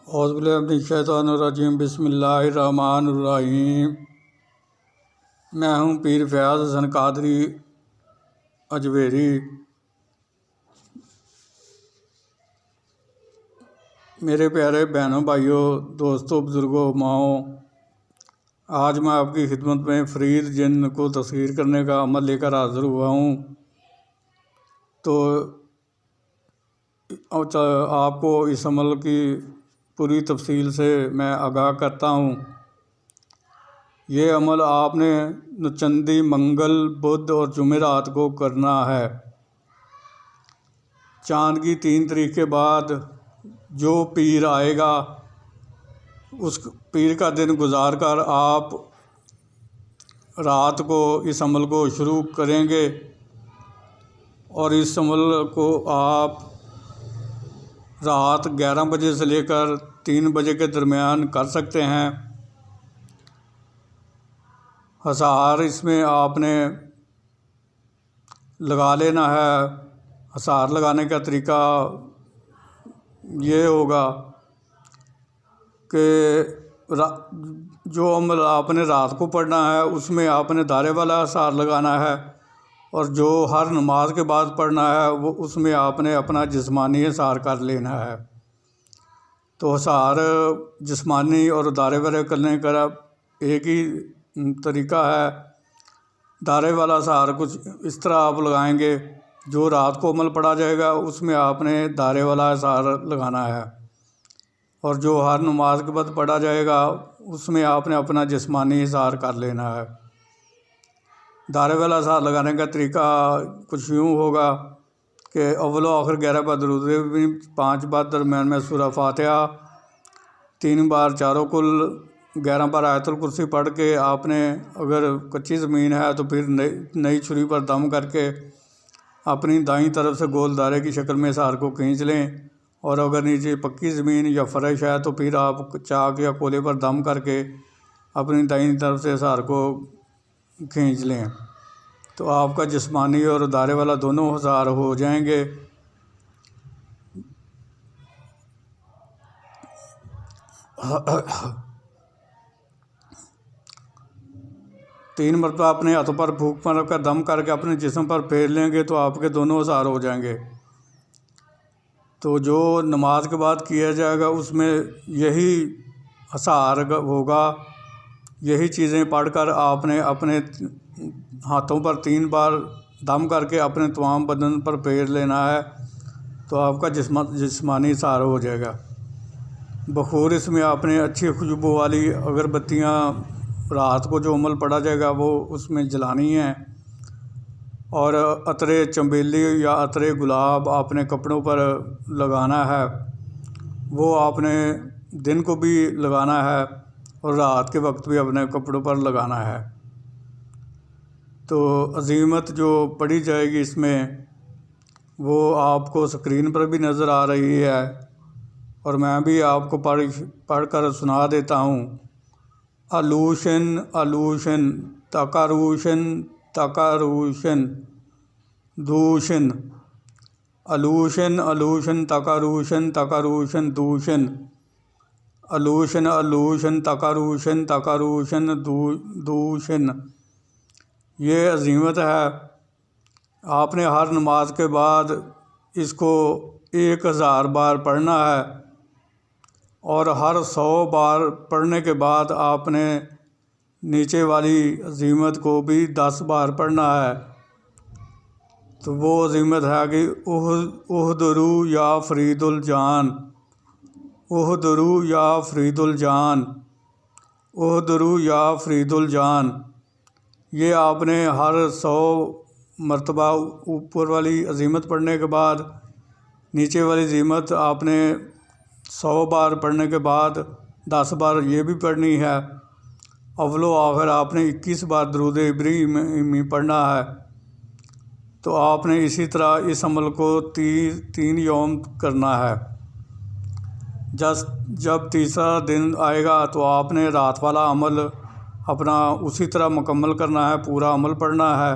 اعوذ باللہ من الشیطان الرجیم، بسم اللہ الرحمن الرحیم۔ میں ہوں پیر فیاض حسن قادری اجویری۔ میرے پیارے بہنوں، بھائیوں، دوستوں، بزرگوں، ماؤں، آج میں آپ کی خدمت میں فرید جن کو تسخیر کرنے کا عمل لے کر حاضر ہوا ہوں۔ تو آپ کو اس عمل کی پوری تفصیل سے میں آگاہ کرتا ہوں۔ یہ عمل آپ نے نچندی، منگل، بدھ اور جمعرات کو کرنا ہے۔ چاند کی 3 تاریخ کے بعد جو پیر آئے گا اس پیر کا دن گزار کر آپ رات کو اس عمل کو شروع کریں گے، اور اس عمل کو آپ رات 11 بجے سے لے کر 3 بجے کے درمیان کر سکتے ہیں۔ حصار اس میں آپ نے لگا لینا ہے۔ حصار لگانے کا طریقہ یہ ہوگا کہ جو عمل آپ نے رات کو پڑھنا ہے اس میں آپ نے دائرے والا حصار لگانا ہے، اور جو ہر نماز کے بعد پڑھنا ہے وہ اس میں آپ نے اپنا جسمانی حصار کر لینا ہے۔ تو حصار جسمانی اور دائرے والے کرنے کا ایک ہی طریقہ ہے۔ دائرے والا حصار کچھ اس طرح آپ لگائیں گے، جو رات کو عمل پڑھا جائے گا اس میں آپ نے دائرے والا حصار لگانا ہے، اور جو ہر نماز کے بعد پڑھا جائے گا اس میں آپ نے اپنا جسمانی حصار کر لینا ہے۔ دائرے والا حصار لگانے کا طریقہ کچھ یوں ہوگا کہ اول و آخر 11 بار درود ابراہیم، 5 بار درمیان میں سورہ فاتحہ، 3 بار چاروں کل، 11 بار آیت الکرسی پڑھ کے آپ نے، اگر کچی زمین ہے تو پھر نئی چھری پر دم کر کے اپنی دائیں طرف سے گول دائرے کی شکل میں حصار کو کھینچ لیں، اور اگر نیچے پکی زمین یا فرش ہے تو پھر آپ چاک یا کولے پر دم کر کے اپنی دائیں طرف سے حصار کو کھینچ لیں، تو آپ کا جسمانی اور دائرے والا دونوں حصار ہو جائیں گے۔ تین مرتبہ اپنے ہاتھوں پر پھونک مار کر دم کر کے اپنے جسم پر پھیر لیں گے تو آپ کے دونوں حصار ہو جائیں گے۔ تو جو نماز کے بعد کیا جائے گا اس میں یہی حصار ہوگا، یہی چیزیں پڑھ کر آپ نے اپنے ہاتھوں پر 3 بار دم کر کے اپنے تمام بدن پر پھیر لینا ہے، تو آپ کا جسمانی حصار ہو جائے گا۔ بخور اس میں آپ نے اچھی خوشبو والی اگربتیاں رات کو جو عمل پڑھا جائے گا وہ اس میں جلانی ہیں، اور عطر چنبیلی یا عطر گلاب آپ نے کپڑوں پر لگانا ہے۔ وہ آپ نے دن کو بھی لگانا ہے اور رات کے وقت بھی اپنے کپڑوں پر لگانا ہے۔ تو عظیمت جو پڑھی جائے گی اس میں وہ آپ کو اسکرین پر بھی نظر آ رہی ہے، اور میں بھی آپ کو پڑھ کر سنا دیتا ہوں۔ Illusion illusion تکاروشن تکاروشن دوشن، illusion illusion تکاروشن تکاروشن دوشن، illusion illusion تکاروشن تکاروشن دوشن۔ یہ عظیمت ہے۔ آپ نے ہر نماز کے بعد اس کو 1000 بار پڑھنا ہے، اور ہر 100 بار پڑھنے کے بعد آپ نے نیچے والی عظیمت کو بھی 10 بار پڑھنا ہے۔ تو وہ عظیمت ہے کہ احضرو یا فرید الجان، احضرو یا فرید الجان، احضرو یا فرید الجان۔ یہ آپ نے ہر 100 مرتبہ اوپر والی عظیمت پڑھنے کے بعد نیچے والی عظیمت آپ نے 100 بار پڑھنے کے بعد 10 بار یہ بھی پڑھنی ہے۔ اول و آخر آپ نے 21 بار درود ابراہیمی پڑھنا ہے۔ تو آپ نے اسی طرح اس عمل کو 3 یوم کرنا ہے۔ جب تیسرا دن آئے گا تو آپ نے رات والا عمل اپنا اسی طرح مکمل کرنا ہے، پورا عمل پڑھنا ہے۔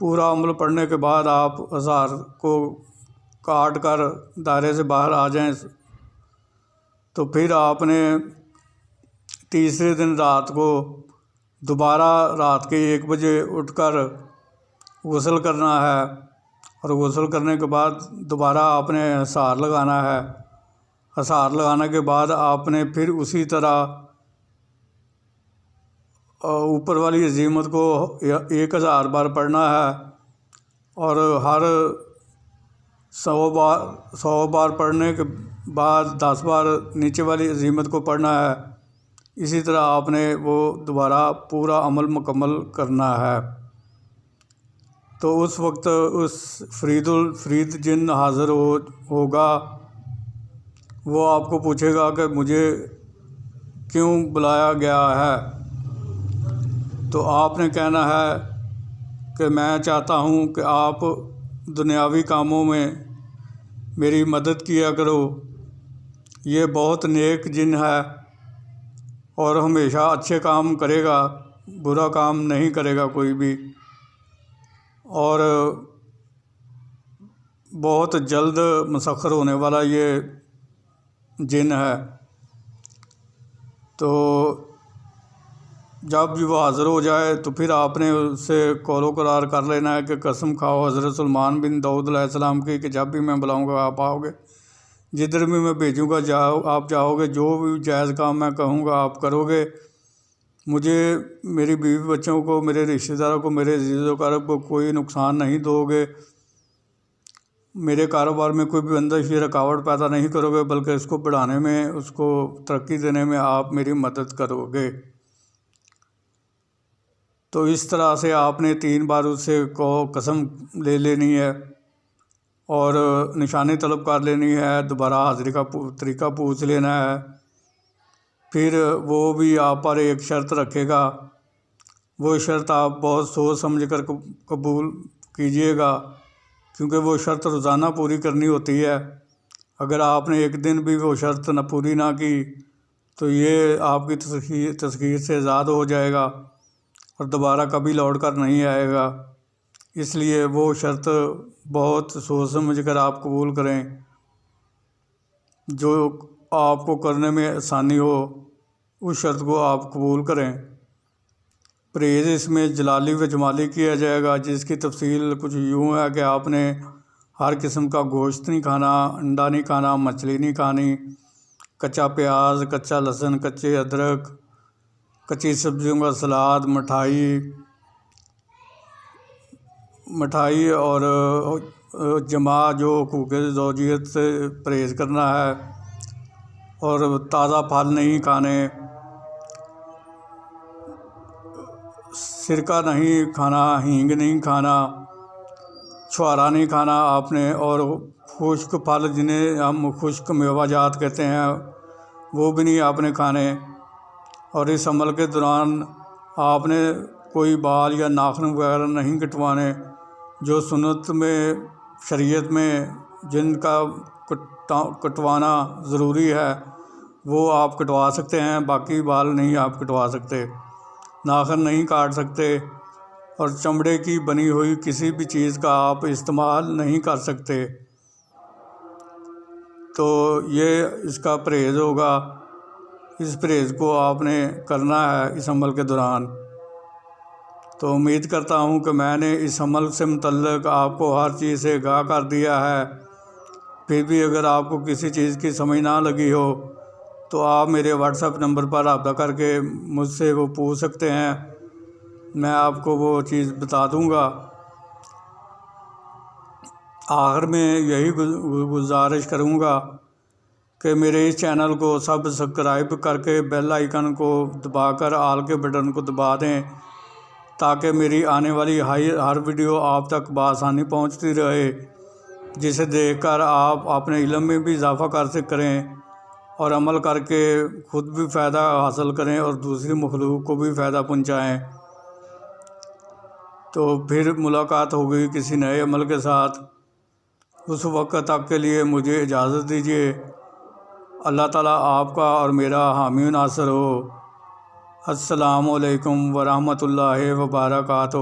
پورا عمل پڑھنے کے بعد آپ حصار کو کاٹ کر دائرے سے باہر آ جائیں، تو پھر آپ نے تیسرے دن رات کو دوبارہ رات کے 1 بجے اٹھ کر غسل کرنا ہے، اور غسل کرنے کے بعد دوبارہ آپ نے حصار لگانا ہے۔ حصار لگانے کے بعد آپ نے پھر اسی طرح اوپر والی عزیمت کو 1000 بار پڑھنا ہے، اور ہر 100 بار پڑھنے کے بعد 10 بار نیچے والی عزیمت کو پڑھنا ہے۔ اسی طرح آپ نے وہ دوبارہ پورا عمل مکمل کرنا ہے۔ تو اس وقت اس فرید جن حاضر ہوگا، وہ آپ کو پوچھے گا کہ مجھے کیوں بلایا گیا ہے؟ تو آپ نے کہنا ہے کہ میں چاہتا ہوں کہ آپ دنیاوی کاموں میں میری مدد کیا کرو۔ یہ بہت نیک جن ہے اور ہمیشہ اچھے کام کرے گا، برا کام نہیں کرے گا کوئی بھی، اور بہت جلد مسخر ہونے والا یہ جن ہے۔ تو جب بھی وہ حاضر ہو جائے تو پھر آپ نے اس سے قول و قرار کر لینا ہے کہ قسم کھاؤ حضرت سلیمان بن داؤد علیہ السلام کی کہ جب بھی میں بلاؤں گا آپ آؤ گے، جدھر بھی میں بھیجوں گا آپ جاؤ گے، جو بھی جائز کام میں کہوں گا آپ کرو گے، مجھے، میری بیوی بچوں کو، میرے رشتہ داروں کو، میرے عزیز و اقارب کو کوئی نقصان نہیں دو گے، میرے کاروبار میں کوئی بھی بندش یا رکاوٹ پیدا نہیں کرو گے، بلکہ اس کو بڑھانے میں، اس کو ترقی دینے میں آپ میری مدد کرو گے۔ تو اس طرح سے آپ نے 3 بار اس سے قسم لے لینی ہے اور نشانی طلب کر لینی ہے، دوبارہ حاضری کا طریقہ پوچھ لینا ہے۔ پھر وہ بھی آپ پر ایک شرط رکھے گا، وہ شرط آپ بہت سوچ سمجھ کر قبول کیجئے گا، کیونکہ وہ شرط روزانہ پوری کرنی ہوتی ہے۔ اگر آپ نے ایک دن بھی وہ شرط پوری نہ کی تو یہ آپ کی تسخیر سے آزاد ہو جائے گا اور دوبارہ کبھی لوٹ کر نہیں آئے گا۔ اس لیے وہ شرط بہت سوچ سمجھ کر آپ قبول کریں، جو آپ کو کرنے میں آسانی ہو، اس شرط کو آپ قبول کریں۔ پرہیز اس میں جلالی و جمالی کیا جائے گا، جس کی تفصیل کچھ یوں ہے کہ آپ نے ہر قسم کا گوشت نہیں کھانا، انڈا نہیں کھانا، مچھلی نہیں کھانی، کچا پیاز، کچا لہسن، کچے ادرک، کچی سبزیوں کا سلاد، مٹھائی اور جماع جو حقوق زوجیت سے پرہیز کرنا ہے، اور تازہ پھل نہیں کھانے، سرکہ نہیں کھانا، ہینگ نہیں کھانا، چھوارا نہیں کھانا آپ نے، اور خشک پھل جنہیں ہم خشک میوہ جات کہتے ہیں وہ بھی نہیں آپ نے کھانے۔ اور اس عمل کے دوران آپ نے کوئی بال یا ناخن وغیرہ نہیں کٹوانے، جو سنت میں، شریعت میں جن کا کٹوانا ضروری ہے وہ آپ کٹوا سکتے ہیں، باقی بال نہیں آپ کٹوا سکتے، ناخن نہیں کاٹ سکتے، اور چمڑے کی بنی ہوئی کسی بھی چیز کا آپ استعمال نہیں کر سکتے۔ تو یہ اس کا پرہیز ہوگا، اس پرہیز کو آپ نے کرنا ہے اس عمل کے دوران۔ تو امید کرتا ہوں کہ میں نے اس عمل سے متعلق آپ کو ہر چیز سے آگاہ کر دیا ہے۔ پھر بھی اگر آپ کو کسی چیز کی سمجھ نہ لگی ہو تو آپ میرے واٹس ایپ نمبر پر رابطہ کر کے مجھ سے وہ پوچھ سکتے ہیں، میں آپ کو وہ چیز بتا دوں گا۔ آخر میں یہی گزارش کروں گا کہ میرے اس چینل کو سبسکرائب کر کے بیل آئیکن کو دبا کر آل کے بٹن کو دبا دیں، تاکہ میری آنے والی ہر ویڈیو آپ تک بآسانی پہنچتی رہے، جسے دیکھ کر آپ اپنے علم میں بھی اضافہ کر کریں اور عمل کر کے خود بھی فائدہ حاصل کریں اور دوسری مخلوق کو بھی فائدہ پہنچائیں۔ تو پھر ملاقات ہوگی کسی نئے عمل کے ساتھ، اس وقت تک کے لیے مجھے اجازت دیجیے۔ اللہ تعالیٰ آپ کا اور میرا حامی و ناصر ہو۔ السلام علیکم ورحمۃ اللہ وبرکاتہ۔